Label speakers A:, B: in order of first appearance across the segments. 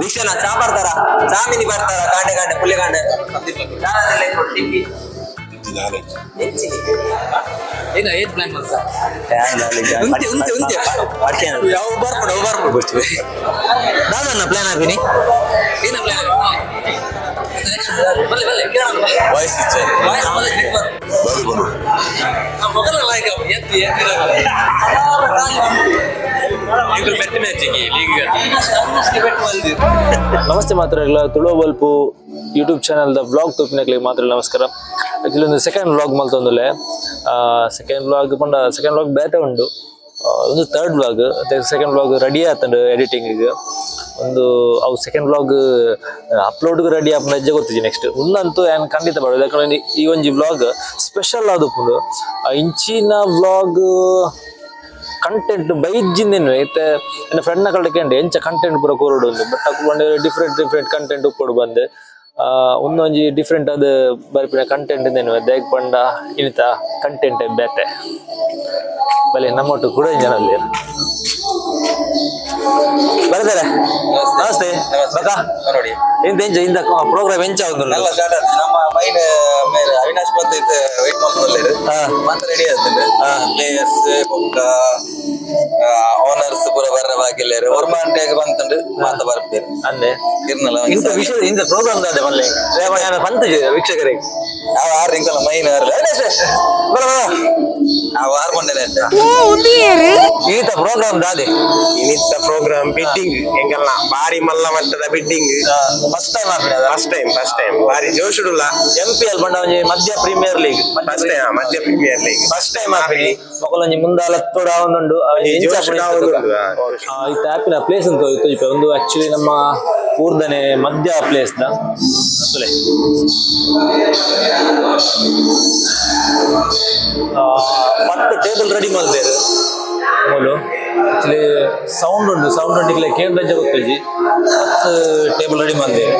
A: ದೀಕ್ಷಣ ಚಾ ಬರ್ತಾರ ಚಾಮಿನಿ ಬರ್ತಾರ ಕಾಂಡೆ ಕಾಂಡೆ ಪುಲ್ಲೆ ಕಾಂಡೆ ಏನ ಏನ್ ಪ್ಲಾನ್ ಮಾಡ್ತಾ ಯಾವ ಬರ್ಬೋದು ನಾನನ್ನ ಪ್ಲಾನ್ ಆಗ್ತೀನಿ ಏನ ಪ್ಲಾನ್ ವಾಯ್ಸ್
B: ನಮಸ್ತೆ ಮಾತ್ರ ತುಳು ಬಲ್ಪು ಯೂಟ್ಯೂಬ್ ಚಾನಲ್ ಬ್ಲಾಗ್ ತೋಪಿನಕ್ಲಿಗೆ ಮಾತ್ರ ನಮಸ್ಕಾರ. ಆಕ್ಚುಲಿ ಒಂದು ಸೆಕೆಂಡ್ ವ್ಲಾಗ್ ಮಲ್ತೊಂದುಲ್ಲೆ ಸೆಕೆಂಡ್ ವ್ಲಾಗ್ ಬೇತೆ ಉಂಡು ಒಂದು third vlog second vlog ready ಆತಂಡು ಎಡಿಟಿಂಗ್ ಒಂದು ಅವು ಸೆಕೆಂಡ್ ವ್ಲಾಗ್ ಅಪ್ಲೋಡ್ಗೆ ರೆಡಿ ಆಪನ ಹೆಜ್ಜೆ ಗೊತ್ತಿದ್ದೆ ನೆಕ್ಸ್ಟ್ ಒಂದಂತೂ ಏನು ಖಂಡಿತ ಮಾಡೋದು ಯಾಕಂದ್ರೆ ಈ ಒಂಜಿ ವ್ಲಾಗ್ ಸ್ಪೆಷಲ್ ಆದಪ್ಪುಂಡು ಇಂಚಿನ ವ್ಲಾಗ್ ಕಂಟೆಂಟ್ ಬೈಜಿಂದೇನು ಐತೆ ನನ್ನ ಫ್ರೆಂಡ್ನ ಕಳ್ಕೊಂಡೆ ಎಂಚ ಕಂಟೆಂಟ್ ಪೂರ ಕೋರೋಡು ಒಂದು ಬಟ್ ಹಾಕೊಂಡು ಡಿಫ್ರೆಂಟ್ ಕಂಟೆಂಟ್ ಉಪ್ಪೊಡು ಬಂದೆ ಒಂದೊಂಜಿ ಡಿಫ್ರೆಂಟ್ ಅದು ಬರ್ಪಿನ ಕಂಟೆಂಟ್ ಇಂದೇನು ದೇಗ್ ಪಂಡ ಇನಿತ ಕಂಟೆಂಟ್ ಬೇತೆ ಬಲೆ ನಮ್ಮೊಟ್ಟು ಕೂಡ ಜನಲ್ಲಿ ಬರ್ತಾರೆ. ನಮಸ್ತೆ ಬಕಾ ನೋಡಿ ಎಂತ ಇಂದ ಪ್ರೋಗ್ರಾಮ್ ಎಂಚ ಒಂದು
A: ನಮ್ಮ ಮೈನ್ ಮೇಲೆ ಅವಿನಾಶ್ ಬಂದು ವೆಯ್ಟ್ ಮಾಡ್ಕೊಳ್ಳಿ ಮತ್ತೆ ರೆಡಿ ಆಗ್ತದೆ ಪ್ಲೇಯರ್ಸ್ ಬೊಕ್ಕ ಓನರ್ಸ್ ಪೂರ ಬರ್ರ ಬಾಗಿಲ್ಲೇರು ವರ್ಮ ಅಂಟೆಗೆ ಬಂತಂಡು ಮಾತ ಬರ್ತೀರಿ ಅಂದೆ ಇರ್ನಲ್ಲ ಇಂಥ ವಿಷಯ ಇಂಥ ಪ್ರೋಗ್ರಾಮ್ ದಾದೆ ಮಲ್ಲೆ ಬಂತ ವೀಕ್ಷಕರಿಗೆ ನಾವು ಆರು ಇಂಕಲ್ಲ ಮೈನ್ ನಾವು ಆರು ಬಂದೇನೆ ಅಂತ ಈತ ಪ್ರೋಗ್ರಾಮ್ ದಾದೆ
C: ಇನ್ನಿತ್ತ ಪ್ರೋಗ್ರಾಮ್ ಬಿಡ್ಡಿಂಗ್ ಎಂಗಲ್ಲ ಬಾರಿ ಮಲ್ಲ ಮಟ್ಟದ ಬಿಡ್ಡಿಂಗ್
A: ಫಸ್ಟ್ ಟೈಮ್ ಆಗ್ತದೆ
C: ಫಸ್ಟ್ ಟೈಮ್ ಬಾರಿ ಜೋಶುಡುಲ್ಲ
B: MPL ಬಂಡ ಒಂಜಿ ಮಧ್ಯ ಪ್ರೀಮಿಯರ್ ಲೀಗ್
C: ಮಧ್ಯ ಪ್ರೀಮಿಯರ್ ಲೀಗ್
A: ಫಸ್ಟ್ ಟೈಮ್ ಆಗ್ತದೆ
B: ಮಕ್ಕಳೊಂಜಿ ಮುಂದಾಲ ತೋಡ ಒಂದುಂಡು ಈ ಆಪಿನ ಪ್ಲೇಸ್ ಅಂತ ಒಂದು ಆಕ್ಚುಲಿ ನಮ್ಮ ಊರ್ದನೆ ಮಧ್ಯ ಪ್ಲೇಸ್ ದ ಮತ್ತೆ ಟೇಬಲ್ ರೆಡಿ ಮಾಡ್ಬೇಕು ಮೂಲು ಆಕ್ಚುಲಿ ಸೌಂಡ್ ಉಂಟು ಸೌಂಡ್ ಉಂಟಿಗೆ ಕೇಂದ್ರ ಗೊತ್ತಜಿ ಮತ್ತೆ ಟೇಬಲ್ ರೆಡಿ ಮಾಡ್ಬೇಕು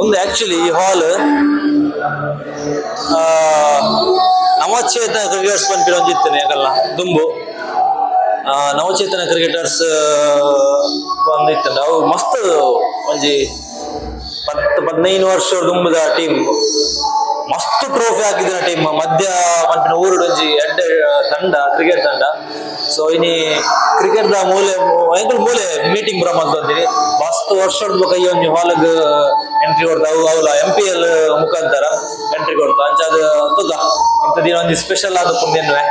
B: ಒಂದು ಆಕ್ಚುಲಿ ಈ ಹಾಲ್ ನವಚೇತನ ಕ್ರಿಕೆಟರ್ಸ್ ಬಂದಿರ್ತೇನೆ ಯಾಕಲ್ಲ ದುಂಬು ನವಚೇತನ ಕ್ರಿಕೆಟರ್ಸ್ ಬಂದಿತ್ತ ಅವು ಮಸ್ತ್ ಒಂಜಿ 10-15 ವರ್ಷ ದುಂಬದ ಟೀಮ್ ಮಸ್ತ್ ಟ್ರೋಫಿ ಹಾಕಿದ ಟೀಮ್ ಮಧ್ಯ ಪಂಪಿನ ಊರುಡು ಒಂಜಿ ಎಡ್ಡೆ ತಂಡ ಕ್ರಿಕೆಟ್ ತಂಡ. ಸೊ ಇನಿ ಕ್ರಿಕೆಟ್ ದ ಮೂಲೆ ಮೀಟಿಂಗ್ ಬರ ಮಾಡ್ತೀನಿ ಮಸ್ತ್ ವರ್ಷ ಕೈ ಒಂಜಿ ಹಾಲ್ಗ್ ಎಂಟ್ರಿ ಕೊಡ್ತಾವು ಅವಲ MPL ಮುಖಾಂತರ ಎಂಟ್ರಿ ಕೊಡ್ತಾವ ಅಂಚಾದ ತುಗ ಇಂಥ ದಿನ ಒಂಜಿ ಸ್ಪೆಷಲ್ ಆದ ಪುಣ್ಯನ್ವೆ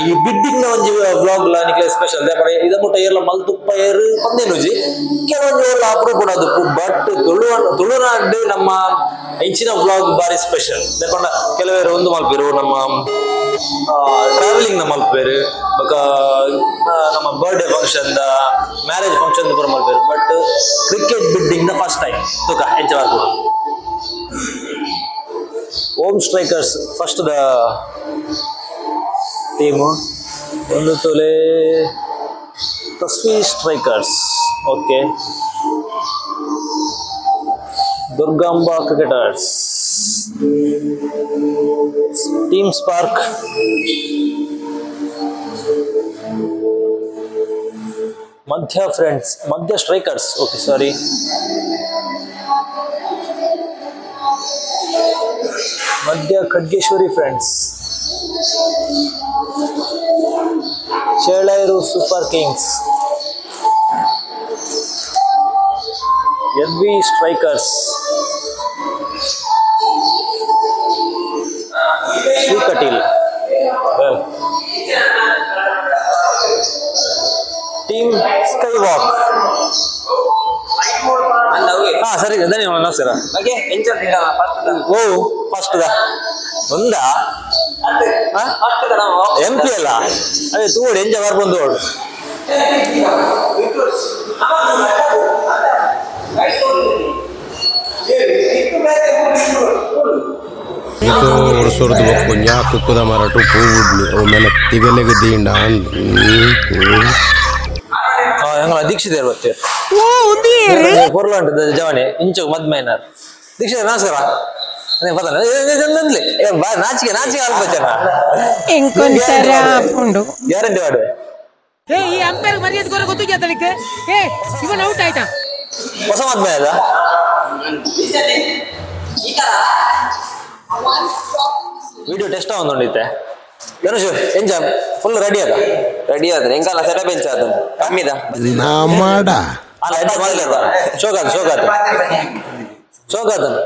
B: ಈ ಬಿಡ್ಡಿಂಗ್ ನ ಒಂಜಿ ವ್ಲಾಗ್ ನಿಕ್ಲೆ ಸ್ಪೆಷಲ್ ಇದ ಮುಟ್ಟ ಏರ್ಲ ಮಲ್ತುಪ್ಪ ಏರು ಪಂದೇನುಜಿ ಕೆಲವೊಂದು ಏರ್ಲ ಅಪ್ರೂಪ್ ಅದು ಬಟ್ ತುಳುನಾಡ್ ನಮ್ಮ ಇಂಚಿನ ವ್ಲಾಗ್ ಬಾರಿ ಸ್ಪೆಷಲ್ ದೇಪಂಡ ಕೆಲವೇರು ಒಂದು ಮಲ್ಪೇರು ನಮ್ಮ ಟ್ರಾವೆಲಿಂಗ್ ನ ಮಲ್ಪೇರು ಬೊಕ ನಮ್ಮ ಬರ್ಡೇ ಫಂಕ್ಷನ್ ದ ಮ್ಯಾರೇಜ್ ಫಂಕ್ಷನ್ ಪೂರ ಮಲ್ಪೇರು ಬಟ್ ಕ್ರಿಕೆಟ್ ಬಿಡ್ಡಿಂಗ್ ದ ಫಸ್ಟ್ ಟೈಮ್ ತುಕ ಹೆಚ್ಚ ಬರ್ಬೋದು. ಓಮ್ ಸ್ಟ್ರೈಕರ್ಸ್ ಫಸ್ಟ್ ದ ಟೀಮು ಒಂದು ತೊಲೆ ತಸ್ವಿ strikers okay Durgamba cricketers team spark ಮಧ್ಯ ಫ್ರೆಂಡ್ಸ್ ಮಧ್ಯ ಸ್ಟ್ರೈಕರ್ಸ್ ಓಕೆ ಸಾರಿ ಮಧ್ಯ ಖಡ್ಗೇಶ್ವರಿ ಫ್ರೆಂಡ್ಸ್ ಚೇಳೈರು super kings LV strikers Srikateel well team sky walk ಸರಿ ಧನ್ಯವಾದ ನಮಸ್ಕಾರ ಓ ಫಸ್ಟ್ ಒಂದಾ MPL ಅದೇ ತೂಡು ಎಂಜ ಬರ್ಬಂದು ಓಡು
D: itu ursur tu punya kuku da maratu puudlu o mena tigele dinda
B: ഞങ്ങൾ ദീക്ഷിതർ ಬತ್ತೆ ಪೊರ್ಲಾಂಡ್ ಜವನೆ ಇಂಚು ಮದ್ಮೈನರ್ ದೀಕ್ಷಿತ ನಮಸ್ಕಾರ ನಾಚಿಕೆ ನಾಚಿಕೆ ಅಲ್ಪ ಜನ ಗ್ಯಾರಂಟಿ ಮಾಡು.
E: ಈ ಅಂಪೈರ್ ಮರ್ಯಾದೆ ಕೊರ ಗೊತ್ತು ಜಾತಲಿಕ್ಕೆ ಇವನ್ ಔಟ್ ಆಯ್ತಾ
B: ಹೊಸ ಮದ್ಮೆ ಅದ ವಿಡಿಯೋ ಟೆಸ್ಟ್ ಆಗೊಂಡಿತ್ತೆ ಧನುಷ್ ಎಂಜ ಫುಲ್ ರೆಡಿ ಆದ್ರೆ ಹೆಂಗಲ್ಲ ಸೆಟ ಬೆಂಚ್ ಆದ ಕಮ್ಮಿದ ಶೋಕಾತನ್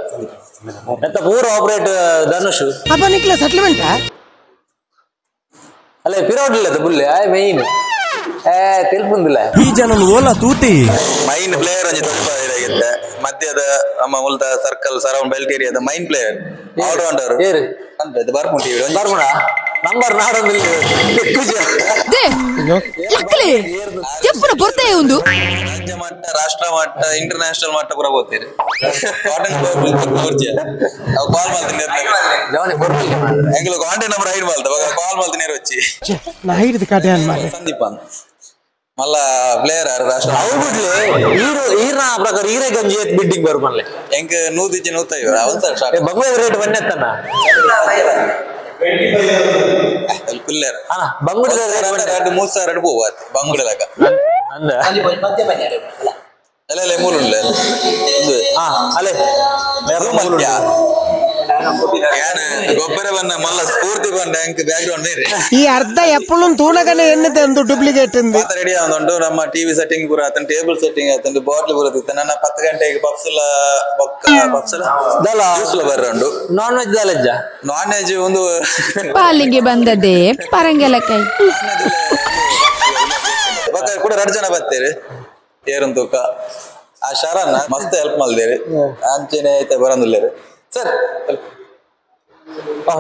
B: ಎಂತ ಪೂರ ಆಪರೇಟ್ ಧನುಷ್
E: ಅಪ್ಪ ನಿಕ್ಲ ಸೆಟ್ಲ್ಮೆಂಟ್
B: ಅಲ್ಲ ಪಿರೋಡ್ ಇಲ್ಲ ಬುಲ್ಲೆ ಮೈನ್ ತಿಳ್ಪುಂದಿಲ್ಲ
D: ಈ ಜನ ಓಲ ತೂತಿ
A: ಮೈನ್ ಪ್ಲೇಯರ್ ಅಂಜಿ ತುಂಬ ಇದಾಗಿತ್ತೆ ಮಧ್ಯದ ನಮ್ಮ ಮೂಲದ ಸರ್ಕಲ್ ಸರೌಂಡ್ ಬೆಲ್ಟ್ ಏರಿಯಾದ ಮೈನ್ ಪ್ಲೇಯರ್ ಆಲ್ರೌಂಡರ್
B: ಏರು
A: ಅಂದ್ರೆ ಬರ್ಮುಂಟಿ
B: ಬರ್ಮುಡ ನಂಬರ್ ನಾಡೊಂದಿಲ್ಲ
E: ಎప్పుడు ಬರ್ತಾ ಒಂದು
A: ರಾಜ್ಯ ಮಟ್ಟ ರಾಷ್ಟ್ರ ಮಟ್ಟ ಇಂಟರ್ನ್ಯಾಷನಲ್ ಮಟ್ಟ ಪೂರ ಹೋಗ್ತೀರಿ ಕಾಲ್ ಮಾಡ್ತೀನಿ ಎಂಗ್ಲು ಕಾಂಟ್ಯಾಕ್ಟ್ ನಂಬರ್ ಹೈಡ್ ಮಾಡ್ತ ಕಾಲ್ ಮಾಡ್ತೀನಿ వచ్చి
E: ನಾ ಹಿಡಿದು ಕತೆ ಅನ್ಮಾರೆ
A: ಸಂದೀಪ್ ಅಂತ ಮಲ್ಲ ಪ್ಲೇಯರ್ ರಾಷ್ಟ್ರ
B: ಈರ್ನ ಪ್ರಕಾರ ಈರೇ ಗಂಜಿ ಬಿಡ್ಡಿಂಗ್ ಬರ್ಮಲ್ಲೆ
A: ಎಂಕ್ ನೂತಿಚ್ಚಿ ನೂತೈವ ಅವನ್
B: ಬಂಗ್ಲೆ ರೇಟ್ ಬನ್ನೆತ್ತನ್ನ
A: ಪ್ಲೇಯರ್
B: ಬಂಗುಡ ರೇಟ್
A: 3,000 പോവാ ಬಂಗುಡಲಕ
B: ಅಂದ
A: ಅಲ್ಲ ಮೂರುಳ್ಳ
B: ಅಲ್ಲೇ
A: ಗೊಬ್ಬರ ಬನ್ನ ಮಲ್ಲ ಸ್ಫೂರ್ತಿ ಬಂದ ಬ್ಯಾಕ್ಗ್ರೌಂಡ್ ಬೇರೆ
E: ಈ ಅರ್ಧ ಎಪ್ಪಳು ತೂನಗನೆ ಎಣ್ಣೆ ಒಂದು ಡೂಪ್ಲಿಕೇಟ್
A: ರೆಡಿ ಆಗುಂಟು ನಮ್ಮ ಟಿವಿ ಸೆಟ್ಟಿಂಗ್ ಪೂರ ಆತನ ಟೇಬಲ್ ಸೆಟ್ಟಿಂಗ್ ಆತಂದು ಬಾಟ್ಲ್ ಪೂರ ನನ್ನ 10 ಗಂಟೆಗೆ ಪಪ್ಸಲ ಬರ್ರಂಡು
B: ನಾನ್ ವೆಜ್ ದಾಲೆಜ್ಜ
A: ನಾನ್ ವೆಜ್ ಒಂದು
F: ಪಾಲಿಗೆ ಬಂದದ್ದೇ ಪರಂಗೆಲಕಾಯಿ
A: ಕೂಡ 2 ಜನ ಬರ್ತೀರಿ ಏರನ್ ತೂಕ ಆ ಶರಣ ಮಸ್ತ್ ಹೆಲ್ಪ್ ಮಲ್ದೇರಿ ಅಂಚೆನೆ ಐತೆ ಬರಂದಿಲ್ಲೇರಿ ಸರ್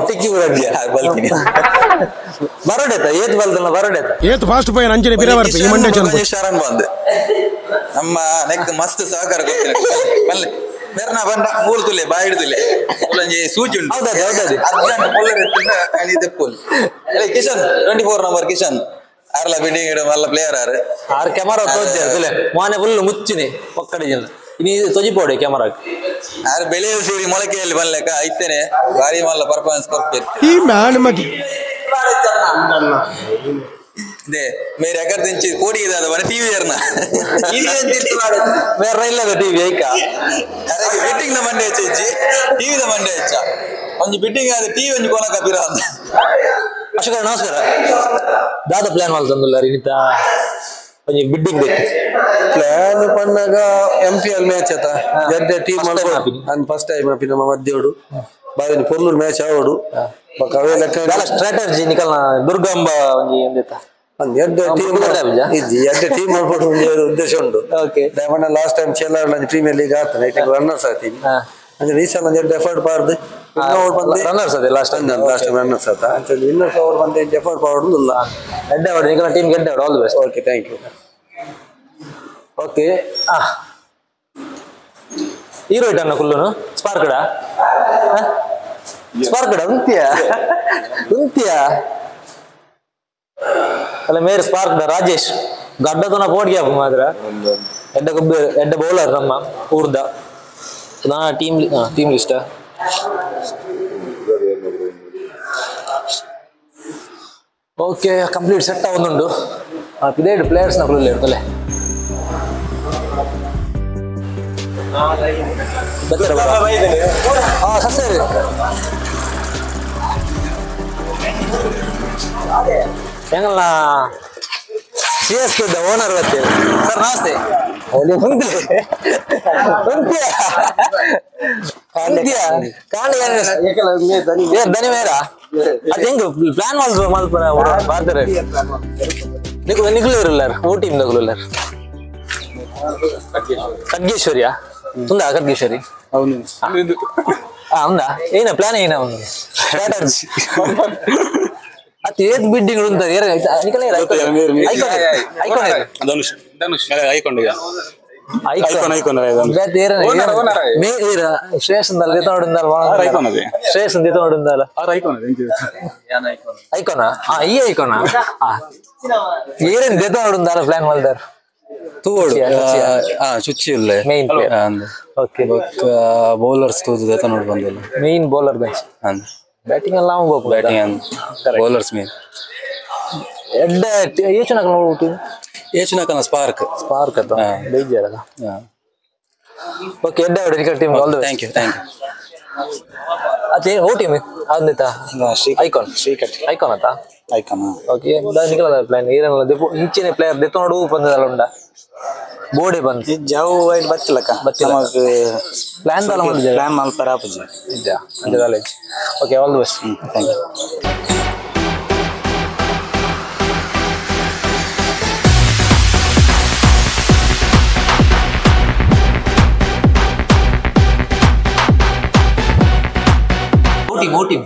A: ಟಿಕ್ಕಿ ಬಲ್ತೀನಿ
B: ಬರೋಡೇತ ಏತ್ ಬಲ್ದಲ್ಲ ಬರೋಡೇತ
D: ಏತ್ ಫಾಸ್ಟ್ ಪೈನ್ ಅಂಚನೆ ಬಿರ ಬರ್ಪೆ ಈ ಮಂಡ್ಯ ಜನ
A: ಶರಣ್ ಬಂದೆ ನಮ್ಮ ನೆಕ್ ಮಸ್ತ್ ಸಹಕಾರ ಕೊಡ್ತೀನಿ ಬಲ್ಲೆ ಬೆರ್ನ ಬಂಡ ಮೂರು ತುಲೆ ಬಾಯಿ ಹಿಡಿದುಲೆ ಸೂಚಿ ಉಂಟು ಅರ್ಜೆಂಟ್ ಪುಲ್ಲರ್ ಎತ್ತಿಂದ ಅನಿದೆ ಪುಲ್ ಕಿಶನ್ 24 ನಂಬರ್ ಕಿಶನ್ ಆರ್ಲ ಬಿಲ್ಡಿಂಗ್ ಇಡ ಮಲ್ಲ ಪ್ಲೇಯರ್
B: ಆರ್ ಕ್ಯಾಮರಾ ತೋಜೆ ಮಾನೆ ಫುಲ್ ಮುಚ್ಚಿನಿ ಪಕ್ಕಡೆ ಜನ ಇನಿ ತೊಜಿಪೋಡೆ ಕ್ಯಾಮರಾ
A: ಆರ್ ಬೆಳೆಯ ಸೀರಿ ಮೊಳಕೆಯಲ್ಲಿ ಬಲ್ಲೆಕ ಐತೇನೆ ಬಾರಿ ಮಲ್ಲ ಪರ್ಫಾರ್ಮೆನ್ಸ್ ಕೊಡ್ತೀರಿ
E: ಈ ಮ್ಯಾನ್ ಮಗಿ
A: ದೇ ಮೇರೆ ಅಗರ್ ದಿಂಚಿ ಕೋಡಿ ಇದಾದ ಬರ ಟಿವಿ ಏರ್ನ
B: ಬೇರೆ ಇಲ್ಲದ ಟಿವಿ ಐಕ
A: ಅರೆ ಬಿಟ್ಟಿಂಗ್ ನ ಮಂಡೆ ಹೆಚ್ಚಿ ಟಿವಿ ದ ಮಂಡೆ ಹೆಚ್ಚ ಒಂಜಿ ಬಿಟ್ಟಿಂಗ್ ಆದ ಟಿವಿ ಒಂಜಿ ಕೋನ ಕಪಿರ ಅಂತ
B: ಅಶೋಕ ನಮಸ್ಕಾರ ದಾದ ಪ್ಲಾನ್ ಮಾಡ್ತಂದಿಲ್ಲ ರೀತ ಒಂಜಿ ಬಿಡ್ಡಿಂಗ್
C: ಪ್ಲಾನ್ ಪನ್ನಾಗ MPL ಮ್ಯಾಚ್ ಆತ ಜಡ್ಡೆ ಟೀಮ್ ಮಾಡ್ಕೊಂಡು ಅಂದ್ ಫಸ್ಟ್ ಟೈಮ್ ಅಪಿ ನಮ್ಮ ಮಧ್ಯೋಡು ಬಾದಿನ ಪೊರ್ಲೂರು ಮ್ಯಾಚ್ ಆವಡು ಬಕ ಅವೇ ಲೆಕ್ಕ
B: ಸ್ಟ್ರಾಟಜಿ ನಿಕಲ್ನ ದುರ್ಗಂಬ ಒಂಜಿ ಎಂದಿತ್ತ
C: ಅಂದ್ ಎಡ್ಡೆ ಟೀಮ್ ಇಜ್ಜಿ ಎಡ್ಡೆ ಟೀಮ್ ಮಾಡ್ಕೊಂಡು ಒಂದು ಉದ್ದೇಶ ಉಂಟು
B: ಓಕೆ
C: ದಯಮಣ್ಣ ಲಾಸ್ಟ್ ಟೈಮ್ ಚೆಲ್ಲಾರ್ಲ ಪ್ರೀಮಿಯರ್ ಲೀಗ್ ಆತ ನೈಟ್ ರನ್ನರ್ಸ್ ಆತೀನಿ ಅಂದ್ರೆ ಈ ಸಲ ಒಂದು ಎಫರ್ಟ್ ಪಾಡ್ದು
B: ರನ್ನರ್ಸ್ ಅದೇ ಲಾಸ್ಟ್ ಟೈಮ್
C: ರನ್ನರ್ಸ್ ಆತ ಅಂತ ವಿನ್ನರ್ಸ್ ಅವ್ರು ಬಂದು ಎಫರ್ಟ್ ಪಾಡುದಿಲ್ಲ
B: ಗೆಡ್ಡೆ ಹೊಡೆ ನಿಕಲ್ನ ಟೀಮ್ ಗೆಡ್ಡೆ ಹೊಡೆ all the best
C: okay thank you
B: okay hero ಇಟ್ಟಣ್ಣ ಕುಲ್ಲುನು ಸ್ಪಾರ್ಕಡ ಸ್ಪಾರ್ಕಡ ಉಂತ್ಯಾ ಅಲ್ಲ ಮೇರೆ ಸ್ಪಾರ್ಕಡ ರಾಜೇಶ್ ಗಡ್ಡತನ ಪೋಡ್ಗೆ ಮಾತ್ರ ಎಡ್ಡ ಬೌಲರ್ ನಮ್ಮ ಊರ್ದ ನಾ team list okay complete set ಆಗುന്നുണ്ട് ಇದೇ ಪ್ಲೇಯರ್ಸ್ ನ ಫುಲ್ ಇರ್ತಲೆ ಸರಿ ಹೆಂಗಲ್ಲ CSK ಓನರ್ ಬರ್ತೀವಿ ಸರ್ ನಮಸ್ತೆ ದನಿ ಮೇರ ಅದು ಹೆಂಗ ಪ್ಲಾನ್ ಮಾಡ್ತಾರೆ ನಿಗುಲು ಇರಲ್ಲಾರ ಊಟಿ ನಿಗುಲು ಖಡ್ಗೇಶ್ವರಿಯಾ ఉందా ఖడ్గేశ్వరి ఉందా ఏనా ప్లాన్ అయినా ఉంది స్ట్రాటజీ అది ఏది బిడ్డింగ్ ఉంటుంది ಶ್ರೇಯಸ್ ಐಕೋನಾ ಈ ಐಕೋನಾ ಏನೇನ್ ದೇತ ನೋಡಿದಾರ ಪ್ಲಾನ್ ಮಾಡಿದಾರ
C: ತೂವಡು
G: ಸಚಿಯ?
C: ಚುಚ್ಚಿ ಉಳ್ಳೆ
G: Main player. ಓಕೆ
C: ಬೌಲರ್ಸ್ ತೂದು ನೋಡಿ ಬಂದಿಲ್ಲ
G: ಮೇನ್ ಬೌಲರ್ ಬೆಂಚ್ ಬ್ಯಾಟಿಂಗ್ ಎಲ್ಲ ಅವ್ನು ಹೋಗ್ಬೋದು
C: ಬ್ಯಾಟಿಂಗ್ ಬೌಲರ್ಸ್ ಮೇನ್
G: ಎಡ್ಡ ಏಚು ನಕಲ್ ನೋಡ್ಬಿಟ್ಟು
C: ಏಚುನಕನ ಸ್ಪಾರ್ಕ್
G: ಅಂತ ಬೇಜಾರಲ್ಲ ಓಕೆ ಎಡ್ಡ cricket team all the
C: thank you
G: ಅದೇ ಓ ಟೀಮ್ ಆದ್ನಿತ ಐಕಾನ್ ಐಕಾನ್ ಅಂತ
C: ಐಕನ್
G: ಓಕೆ ನಿಖಲ ಪ್ಲಾನ್ ಏರಲ್ಲ ದೆಪು ಇಂಚಿನ ಪ್ಲೇಯರ್ ದೆತ್ತು ನೋಡು ಬಂದಲ್ಲ ಉಂಡ ಬೋಡೆ ಬಂದು
C: ಜಾವು ವೈಟ್ ಬಚ್ಚಲಕ್ಕ
G: ನಮಗೆ ಪ್ಲಾನ್ ತಲ ಮಾಡಿದ್ದಾರೆ
C: ಪ್ಲಾನ್ ಮಾಡ್ತಾರೆ ಆಪುಜಿ
G: ಇದ್ಯಾ ಅಂತ college okay all the best
C: thank you
G: team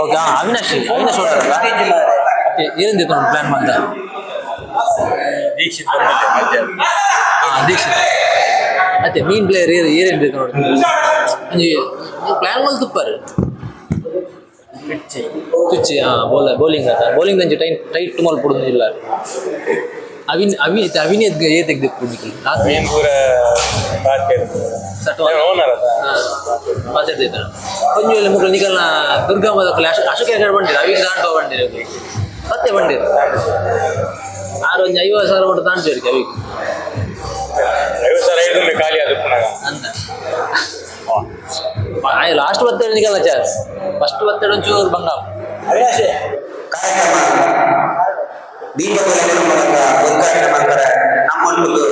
G: okay Avinash ನೋಡ್ತಾರಲ್ಲ ಏನಿದೆ ಪ್ಲಾನ್ ಮಾಡ್ದ ದೀಕ್ಷಿತ್ ಅದೇ ಮೀನ್ ಪ್ಲೇಯರ್ ಏನೇನು ಬೇಕು ನೋಡಿ ಪ್ಲಾನ್ ಮಾಡಿ ತುಪ್ಪಾರು ತುಚ್ಚಿ ಬೌಲಿಂಗ್ ಆತ ಬೌಲಿಂಗ್ ದಂಚೆ ಟೈಟ್ ಮಾಲ್ ಪುಡುದಿಲ್ಲ ಅವಿನಿ ತೆಗ್ದು ಪುಡಿಕಿ ಮಾತಾಡ್ತಿದ್ದ ಕೊಂಚ ಮುಗ್ಳು ನಿಕಲ್ನ ದುರ್ಗಮ್ಮದ ಅಶೋಕ ಬಂದಿರ ಅವಿಗೆ ದಾಂಟೋ ಬಂದಿರ ಮತ್ತೆ ಬಂದಿರ ಆರು ಒಂದು 50,000 ಕೊಟ್ಟು ತಾಂಡ್ತೀರಿ ಅವಿಗೆ
B: 50,000 ಖಾಲಿ ಅದು
G: ಅಂತ ಲಾಸ್ಟ್ ಬತ್ತೇಳು ನಿಕಲ್ಲ ಚಾನ್ಸ್ ಫಸ್ಟ್ ಬತ್ತೇಳು ಒಂಚೂರು ಬಂಗ
A: ದೀಪಗಳ ಮೂಲಕ ಉದ್ಘಾಟನೆ ಮಾಡ್ತಾರೆ ನಮ್ಮೊಂದು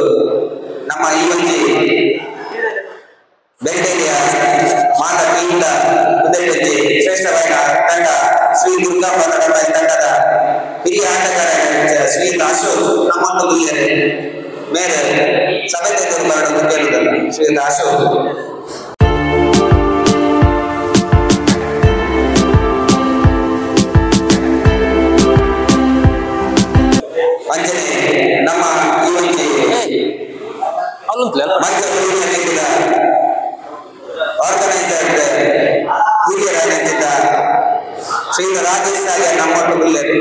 A: ನಮ್ಮ ಈ ಒಂದು ಬೆಂಡೆಯ ಮಾತೃಯಿಂದ ಉದಯಕ್ಕೆ ಶ್ರೇಷ್ಠವಾದ ತಂಡ ಶ್ರೀ ದುರ್ಗಾಂಬ ತಂಡದ ಹಿರಿಯ ಆಟಗಾರ ಶ್ರೀ ಅಶೋಕ್ ನಮ್ಮೊಂದು ಮೇಲೆ ಸಭೆ ಕೇಳುವುದಲ್ಲ ಶ್ರೀ ಅಶೋಕ್ ನಮ್ಮ ಆರ್ಗನೈಸರ್ ಹಿರಿಯರಾಗಿದ್ದ ಶ್ರೀಯುತ ರಾಜೇಶ್ ರಾಜ ನಮ್ಮೊಟ್ಟು ಬಿಲ್ಲರಿ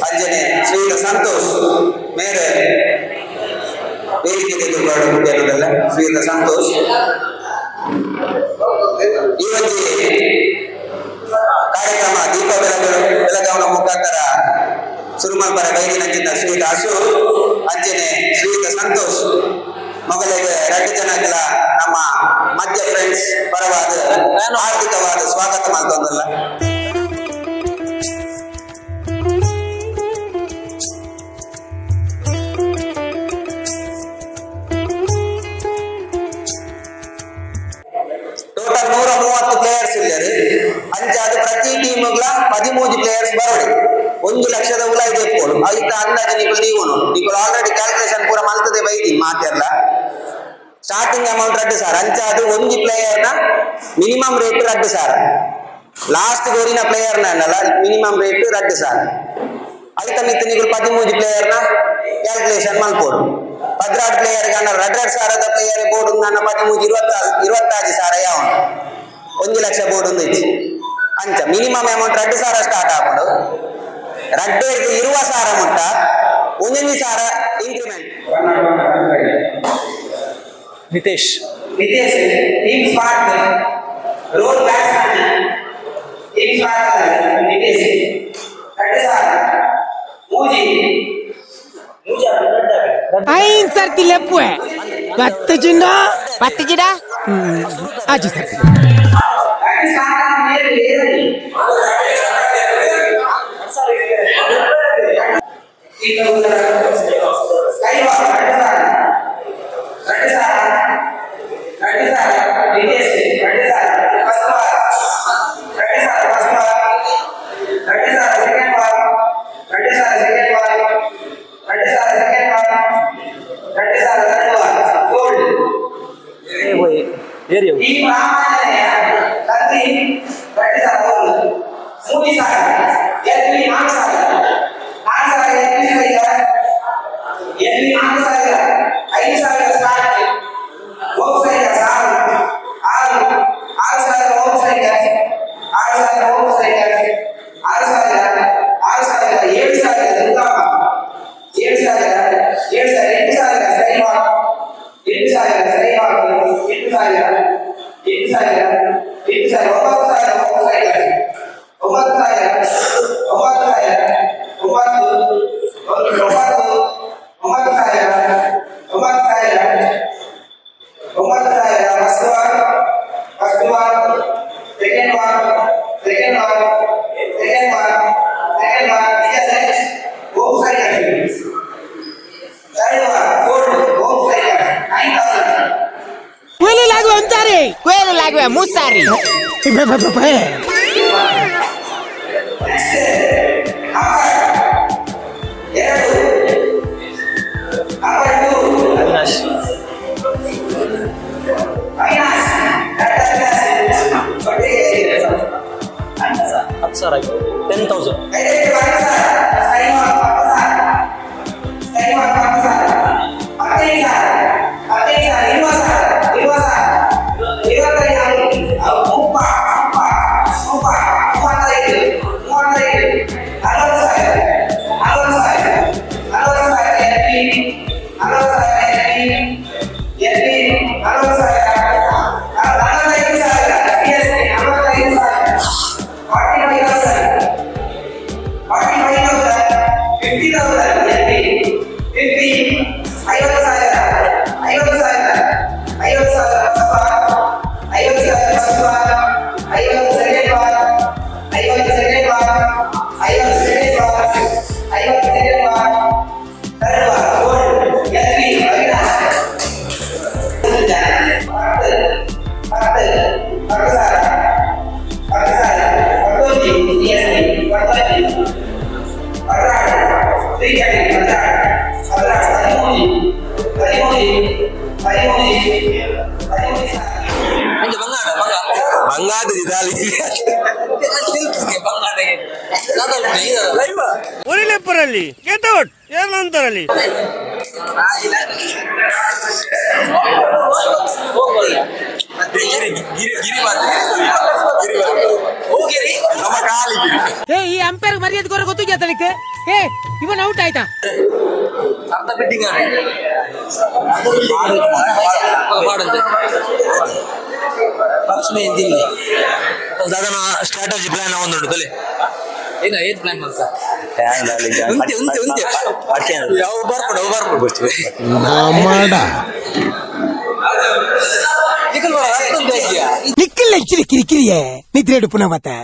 A: ಅಂಜನೆ ಶ್ರೀಯುತ ಸಂತೋಷ್ ಮೇಲೆ ವೇದಿಕೆ ತೆಗೆದುಕೊಳ್ಳುವುದಲ್ಲ ಶ್ರೀಯುತ ಸಂತೋಷ್ ಈ ಒಂದು ಕಾರ್ಯಕ್ರಮ ದೀಪ ಬೆಳಗಾವನ ಮುಖಾಂತರ ಸುರುಮಲ್ಪರ ಬೈದಿನಂಚಿನ ಶ್ರೀಯುತ ಅಶೋಕ್ ಅಂಜನೆ ಶ್ರೀಯುತ ಸಂತೋಷ್ ಮೊದಲಿಗೆ 2 ಜನಗಳ ನಮ್ಮ ಮಧ್ಯ ಫ್ರೆಂಡ್ಸ್ ಪರವಾದ ಆರ್ಥಿಕವಾದ ಸ್ವಾಗತ ಮಾಡ್ತಂದಲ್ಲ ಟೋಟಲ್ 130 ಪ್ಲೇಯರ್ಸ್ ಇದ್ದಾರೆ ಅಂಚಾದ ಪ್ರತಿ ಟೀಮ್ಗಳ 13 ಪ್ಲೇಯರ್ಸ್ ಬರೋಡಿ 1 ಲಕ್ಷದ ಉಲ ಇದೆ ಇಟ್ಕೊಳ್ಳು ಅದಕ್ಕೆ ಅಂದಾಜು ನೀವು ಆಲ್ರೆಡಿ ಕ್ಯಾಲ್ಕುಲೇಷನ್ ಪೂರ ಮಲ್ತದೆ ಬೈದಿ ಮಾತೆಲ್ಲ ಸ್ಟಾರ್ಟಿಂಗ್ ಅಮೌಂಟ್ 2,000 ಅಂಚಾದು ಒಂದು ಪ್ಲೇಯರ್ನ ಮಿನಿಮಮ್ ರೇಟ್ 2,000 ಲಾಸ್ಟ್ ಗೋರಿನ ಪ್ಲೇಯರ್ನ ಅನ್ನಲ್ಲ ಮಿನಿಮಮ್ ರೇಟ್ 2,000 ಅದಕ್ಕೆ ಮಿತ್ತು ನೀವು 13 ಪ್ಲೇಯರ್ನ ಕ್ಯಾಲ್ಕುಲೇಷನ್ ಮಾಡ್ಕೊಡು 16 ಪ್ಲೇಯರ್ ಗೆ 2,000 ಪ್ಲೇಯರ್ ಬೋರ್ಡ್ ನನ್ನ 13 26,000 ಯಾವ 1 ಲಕ್ಷ ಬೋರ್ಡ್ ಒಂದು ಇತ್ತು ಅಂಚ ಮಿನಿಮಮ್ ಅಮೌಂಟ್ 2,000 ಸ್ಟಾರ್ಟ್ ಆಗ್ಬಿಡು 2,000 ಮುಟ್ಟ 1,000 increment
G: Nitesh
A: team spark role batsman team spark Nitesh 2,000 ಮೂಜಿ
E: Aing sarti lepue. Patti jinda. Aji sarti.
A: $7,000
E: Musari.
B: Sir, 10,000.
E: ಒರಿಲೆಪ್ಪರಲ್ಲಿ get out ಏನು ಅಂತಾರಲ್ಲಿ ಈ ಅಂಪೈರ್ ಮರ್ಯಾದೆ ಕೊರ ಗೊತ್ತಿದ್ಯಾ ತನಕ್ಕೆ ಇವನ್ ಔಟ್ ಆಯ್ತಾ
G: ಅರ್ಧ ಬಿಟ್ಟಿಂಗ್
B: दादा स्ट्राटजी प्लान ಒಂದುಂಟು
G: ಏನ ಏನ್ ಪ್ಲಾನ್ ಮಾಡ್ತಾ
B: ಯಾವ ಬರ್ಕೊಂಡು
E: ನಿಕ್ಕಲ್ಲ ಇಚ್ಚಿರಿ ಕಿರಿಕಿರಿಯೇ ನಿದ್ರೆ ಪುನಃ ಮತ್ತೆ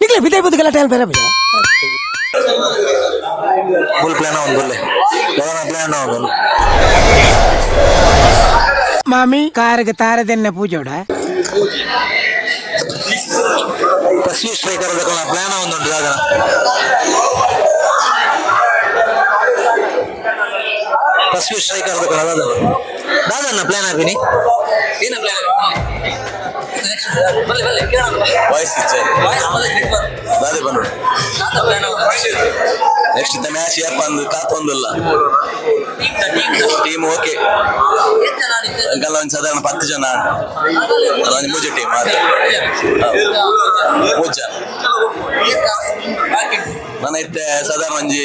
E: ನಿಕ್ಕಲ ಬಿದೆ ಬುದ್ಧ ಗಲಾಟೆ ಬೇರೆ ಬೇರೆ
B: ಫುಲ್ ಪ್ಲಾನ್ ಒಂದೊಳ್ಳೆ ಪ್ಲಾನ್ ಒಂದು
E: ಮಾಮಿ ಕಾರ್ಗೆ ತಾರದೆನ್ನ ಪೂಜೋಡ
B: ಫಸ್ಟ್ ಸ್ಟ್ರೈಕರ್ ಪ್ಲಾನ್ ಒಂದುಂಟು ದಾದ ಫಸ್ಟ್ ಸ್ಟ್ರೈಕರ್ ದಾದನ್ನ ಪ್ಲಾನ್ ಹಾಕಿನಿ
G: ಏನ ಪ್ಲಾನ್
B: ವಾಯ್ಸ್ ದಾದೆ ಬಂದು ನೆಕ್ಸ್ಟ್ ಮ್ಯಾಚ್ ಯಾಪ ಅಂದು ಕಾತೊಂದಿಲ್ಲ ಟೀಮ್ ಓಕೆ ಅಂಕಲ್ ಒಂದು ಸಾಧಾರಣ 10 ಜನ ಒಂದು ಮೂಜೆ ಟೀಮ್ ಮಾತ್ರ ಮೂಜ ನನ್ನ ಇತ್ತೆ ಸಾಧಾರಣ ಒಂಜಿ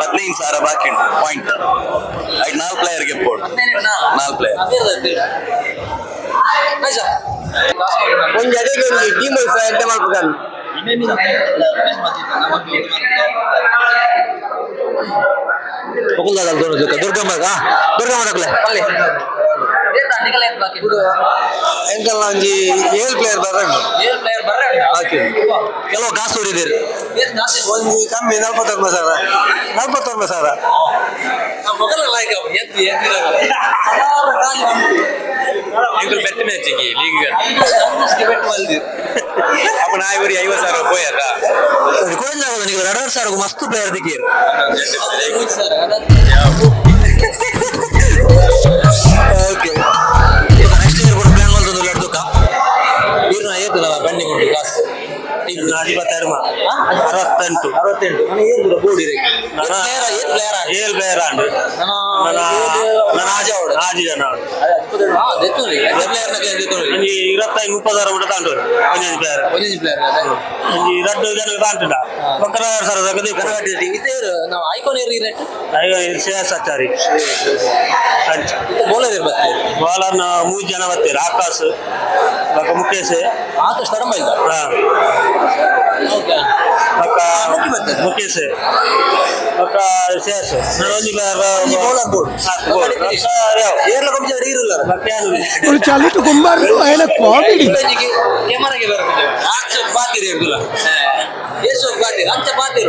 B: 15,000 ಬಾಕಿ ಉಂಟು ಪಾಯಿಂಟ್ ಐದು 4 ಪ್ಲೇಯರ್ಗೆ ಬೋರ್ಡ್ 4 ಪ್ಲೇಯರ್
C: ಒಂದು ಅದೇ ಟೀಮ್ ಎಂತ ಮಾಡ್ಬೇಕು ಎಂಕಲ್ ಒಂಜಿ 7 ಪ್ಲೇಯರ್ ಬರ್ರೆ
B: ಕೆಲವು ಕಾಸು ಊರಿದ್ದೀರಿ
C: ಒಂಜಿ ಕಮ್ಮಿ 41,000
B: ಬೆಟ್ಟ ಮ್ಯಾಚಿಗೆ ಲೀಗ್ ಅಪ್ಪ ನಾ ಇವರಿಗೆ 50,000 ಹೋಯಾರ ಕೊಡಂಜಾಗ ನೀವು 2,000 ಮಸ್ತ್ ಪ್ಲೇಯರ್ ದಿಕ್ಕೀರ್ ಓಕೆ ನೆಕ್ಸ್ಟ್ ಇಯರ್ ಕೂಡ ಪ್ಲಾನ್ ಮಾಡ್ತಂದು ಲಡ್ದುಕ ಇವ್ರನ್ನ ಏತಲ್ಲ ಪೆಂಡಿಂಗ್ ಉಂಟು ಕ್ಲಾಸ್ ಟೀಮ್ 26 68 ನಾನು ಏನು ಬೋರ್ಡ್ ಇದೆ ಏಳು ಪ್ಲೇಯರ್ ಆಂಡ್ ನಾನು ಆಜಾವಡು ಆಜಿ ಜನ
G: ದೆತ್ತೋರಿ ಪ್ಲೇಯರ್ ನ ದೆತ್ತೋರಿ
B: 25-30,000 ಮಟ್ಟ ತಾಂಡೋರು
G: ಒಂಜಿ ಪ್ಲೇಯರ್
B: ಈ 2 ಜನ ತಾಂಟಿಲ್ಲ ಮಕ್ಕಳ ಸರ್ ಜಗದಿ
G: ಕನಗಟ್ಟಿ ಇದೇರು ನಾವು ಐಕಾನ್ ಏರಿ ರೇಟ್
B: ಶ್ರೇಯಸ್ ಆಚಾರಿ
G: ಬೌಲರ್ ಇರ್ಬೇಕು
B: ಬಾಲರ್ನ 3 ಜನ ಬರ್ತೀರಿ Akash Maka Mukesh.
G: Terus sekarang baik nggak? Oke.
B: Maka Mukesh. Maka Sias. Naroji
G: bola bol.
B: Maka ya.
G: Biar lo bisa diri lah.
E: ఇప్పుడు చల్లిటు గుంబారు ఆయన comedy
G: Kamera ke baru. Acap batir ya gula. Yeso batir. Acap batir.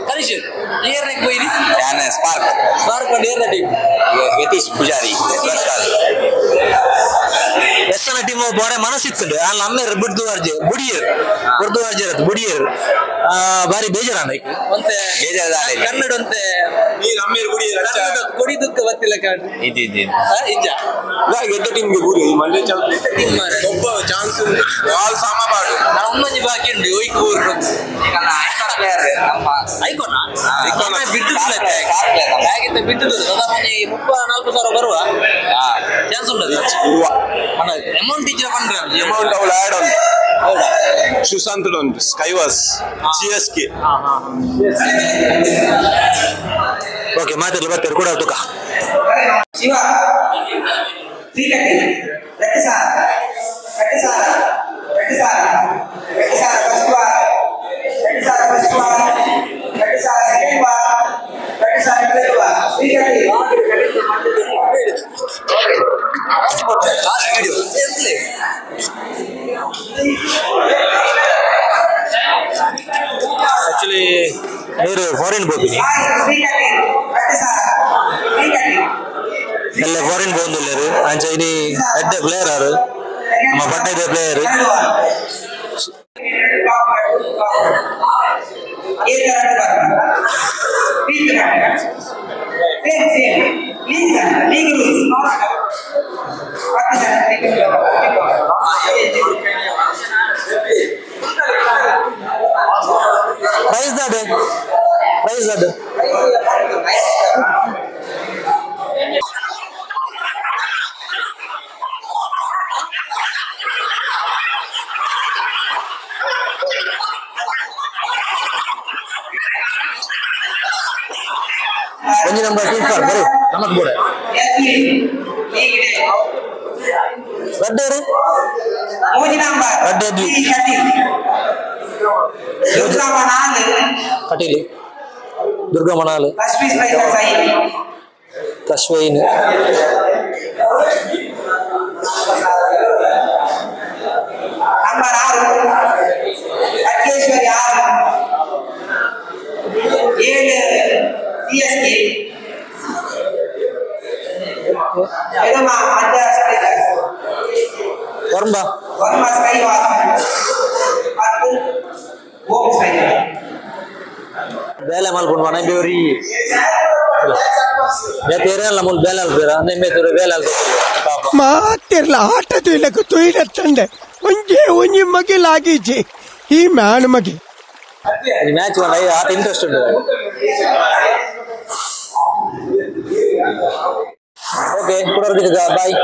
G: Kali sih. Year naik ini.
A: ಯಾನೆ spark
G: Baru kan year tadi.
A: Yatish Poojari
B: ಎಷ್ಟನ team ಬಾರೆ ಮನಸ್ಸಿತ್ತು ಅಲ್ಲಿ ಅಮ್ಮೆ ಬಿಡ್ದು ಅರ್ಜೆ ಬುಡಿಯರ್ ಬಾರಿ ಬೇಜಾರಾನ
G: ಒಂತೆ
A: ಬೇಜಾರದಾರೆ
G: ಕನ್ನಡ ಒಂತೆ
B: ನೀರು ಅಮ್ಮೇರು ಬುಡಿಯರ್
G: ಕೊಡಿ ದುಃಖ ಗೊತ್ತಿಲ್ಲ ಕಾಣ್
A: ಇದು
G: ಇಜ್ಜ
B: ಗೆದ್ದ ಟೀಮ್ಗೆ ಬುಡಿ ಮಂಡ್ಯ
G: ಟೀಮ್ ಮಾರೆ
B: ಒಬ್ಬ ಚಾನ್ಸ್ ಆಲ್ ಸಮಬಾಡು
G: ನಾನು ಒಮ್ಮೆ ಬಾಕಿ ಉಂಡು ಒಯ್ಕು ಊರು ಐಕೋನ ಬಿಟ್ಟು ಹೇಗಿಂತ ಬಿಟ್ಟು ಸಾಧಾರಣ 30-40 ಬರುವ ಚಾನ್ಸ್ ಉಂಟು ಅಮೌಂಟ್ ಇಚ್ಚ ಪಂಡ್ರೆ
B: ಅಮೌಂಟ್ ಅವಳು ಆಡ್ ಉಂಟು ಸುಶಾಂತ್ ಉಂಟು ಸ್ಕೈವಾಸ್ CSK ಓಕೆ ಮಾತಾಡಲು ಬರ್ತಾರೆ ಕೂಡ ತುಕ
H: ಶಿವ
B: ಆಕ್ಚುಲಿ ನೀರು ಫಾರಿನ್ ಹೋಗ್ತೀನಿ ಎಲ್ಲ ಫಾರಿನ್ പോകുന്നില്ലേರು ಅಂಚ ಇನಿ ಎಡ್ಡೆ ಪ್ಲೇಯರ್ ಆರು ನಮ್ಮ ಪಟ್ಟದ ಪ್ಲೇಯರ್ ಪ್ರೈಸ್ ದಡ್ ಒಂದು ನಂಬರ್ ಸೂಪರ್ ಬರು ನಮಕ್ ಬೋಡೆ ರಡ್ಡೇರು ರಡ್ಡೇದ್ವಿ ಕಟೀಲಿ ದುರ್ಗಮನಾಲ್ ತಶ್ವೈನ್ ವರ್ಮ ಬೇಲೆ ಮಲ್ಕೊಂಡು ಮನೆ ಬೇವ್ರಿ ಬೇರೆ ಮುಲ್ ಬೇಲೆ ಅಲ್ಬೇರ ನಿಮ್ಮೆ ಬೇಲೆ ಅಲ್ಬೇಕು
E: ಮಾತಿರ್ಲ ಆಟ ತುಯ್ಲಕ್ಕೆ ತುಯ್ಲತ್ತಂಡೆ ಒಂಜಿ ಮಗಿ ಲಾಗಿಜಿ ಈ ಮ್ಯಾನ್ ಮಗಿ
B: ಮ್ಯಾಚ್ ಆಟ ಇಂಟ್ರೆಸ್ಟ್ ಉಂಟು ಓಕೆ ಬಾಯ್